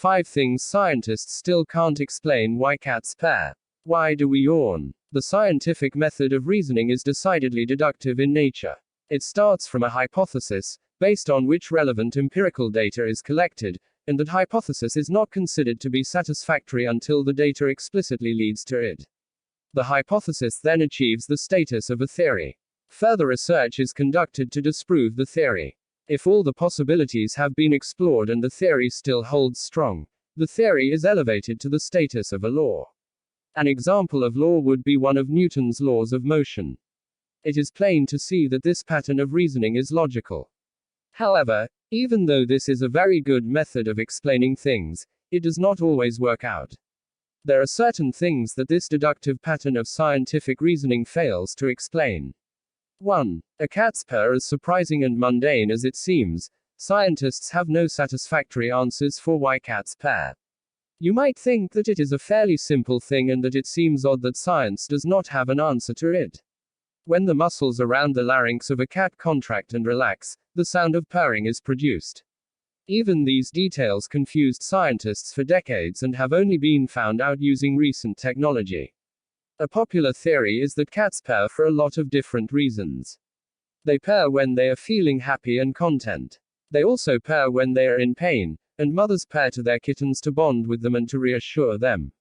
5 things scientists still can't explain why cats purr. Why do we yawn? The scientific method of reasoning is decidedly deductive in nature. It starts from a hypothesis, based on which relevant empirical data is collected, and that hypothesis is not considered to be satisfactory until the data explicitly leads to it. The hypothesis then achieves the status of a theory. Further research is conducted to disprove the theory. If all the possibilities have been explored and the theory still holds strong, the theory is elevated to the status of a law. An example of law would be one of Newton's laws of motion. It is plain to see that this pattern of reasoning is logical. However, even though this is a very good method of explaining things, it does not always work out. There are certain things that this deductive pattern of scientific reasoning fails to explain. 1. A cat's purr, as surprising and mundane as it seems, scientists have no satisfactory answers for why cats purr. You might think that it is a fairly simple thing and that it seems odd that science does not have an answer to it. When the muscles around the larynx of a cat contract and relax, the sound of purring is produced. Even these details confused scientists for decades and have only been found out using recent technology. A popular theory is that cats purr for a lot of different reasons. They purr when they are feeling happy and content. They also purr when they are in pain, and mothers purr to their kittens to bond with them and to reassure them.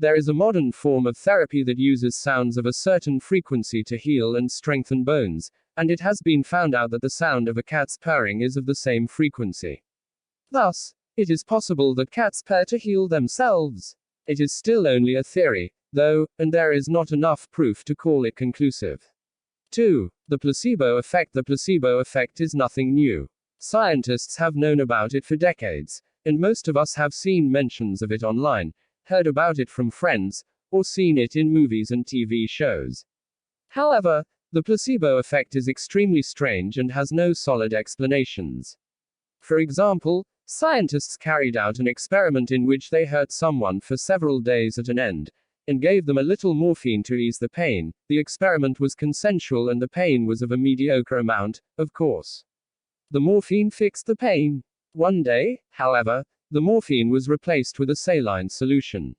There is a modern form of therapy that uses sounds of a certain frequency to heal and strengthen bones, and it has been found out that the sound of a cat's purring is of the same frequency. Thus, it is possible that cats purr to heal themselves. It is still only a theory, though, and there is not enough proof to call it conclusive. 2. The placebo effect. The placebo effect is nothing new. Scientists have known about it for decades, and most of us have seen mentions of it online, heard about it from friends, or seen it in movies and TV shows. However, the placebo effect is extremely strange and has no solid explanations. For example, scientists carried out an experiment in which they hurt someone for several days at an end, and gave them a little morphine to ease the pain. The experiment was consensual and the pain was of a mediocre amount, of course. The morphine fixed the pain. One day, however, the morphine was replaced with a saline solution.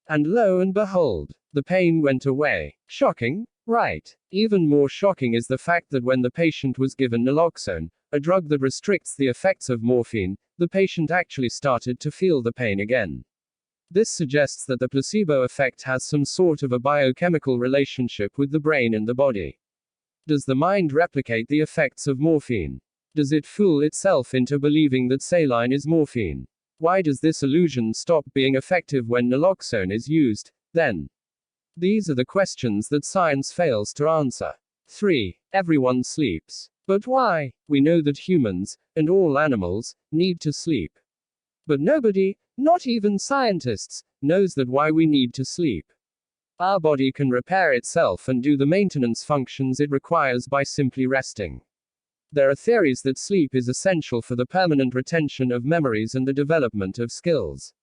And lo and behold, the pain went away. Shocking, right? Even more shocking is the fact that when the patient was given naloxone, a drug that restricts the effects of morphine, the patient actually started to feel the pain again. This suggests that the placebo effect has some sort of a biochemical relationship with the brain and the body. Does the mind replicate the effects of morphine? Does it fool itself into believing that saline is morphine? Why does this illusion stop being effective when naloxone is used, then? These are the questions that science fails to answer. 3. Everyone sleeps. But why? We know that humans, and all animals, need to sleep. But nobody, not even scientists, knows that why we need to sleep. Our body can repair itself and do the maintenance functions it requires by simply resting. There are theories that sleep is essential for the permanent retention of memories and the development of skills.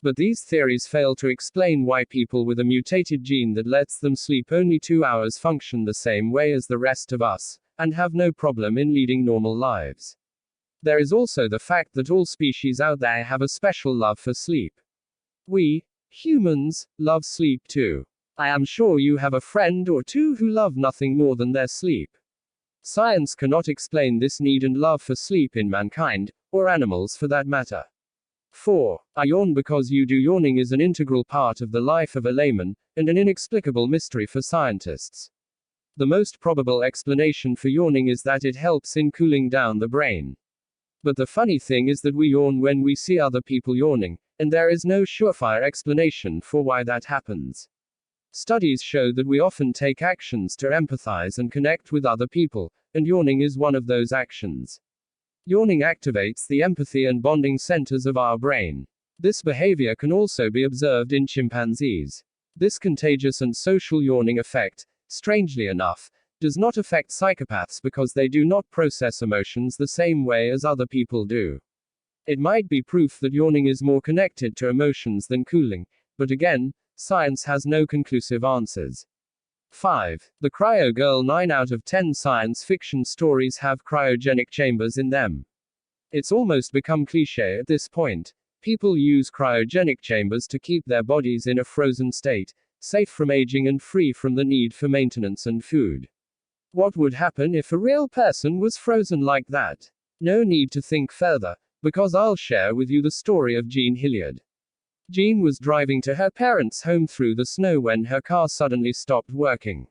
But these theories fail to explain why people with a mutated gene that lets them sleep only 2 hours function the same way as the rest of us, and have no problem in leading normal lives. There is also the fact that all species out there have a special love for sleep. We, humans, love sleep too. I am sure you have a friend or two who love nothing more than their sleep. Science cannot explain this need and love for sleep in mankind, or animals for that matter. 4. I yawn because you do. Yawning is an integral part of the life of a layman, and an inexplicable mystery for scientists. The most probable explanation for yawning is that it helps in cooling down the brain. But the funny thing is that we yawn when we see other people yawning, and there is no surefire explanation for why that happens. Studies show that we often take actions to empathize and connect with other people, and yawning is one of those actions. Yawning activates the empathy and bonding centers of our brain. This behavior can also be observed in chimpanzees. This contagious and social yawning effect, strangely enough, does not affect psychopaths because they do not process emotions the same way as other people do. It might be proof that yawning is more connected to emotions than cooling, but again, science has no conclusive answers. 5. The Cryogirl. 9 out of 10 science fiction stories have cryogenic chambers in them. It's almost become cliché at this point, People use cryogenic chambers to keep their bodies in a frozen state, safe from aging and free from the need for maintenance and food. What would happen if a real person was frozen like that? No need to think further, because I'll share with you the story of Jean Hilliard. Jean was driving to her parents' home through the snow when her car suddenly stopped working.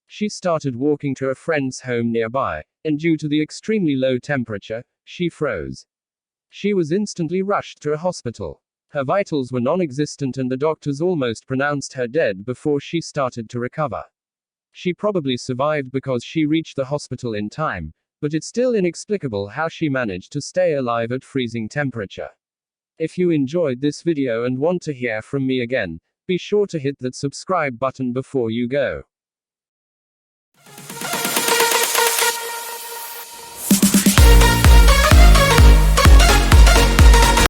She started walking to a friend's home nearby, and due to the extremely low temperature, she froze. She was instantly rushed to a hospital. Her vitals were non-existent and the doctors almost pronounced her dead before she started to recover. She probably survived because she reached the hospital in time, but it's still inexplicable how she managed to stay alive at freezing temperature. If you enjoyed this video and want to hear from me again, be sure to hit that subscribe button before you go.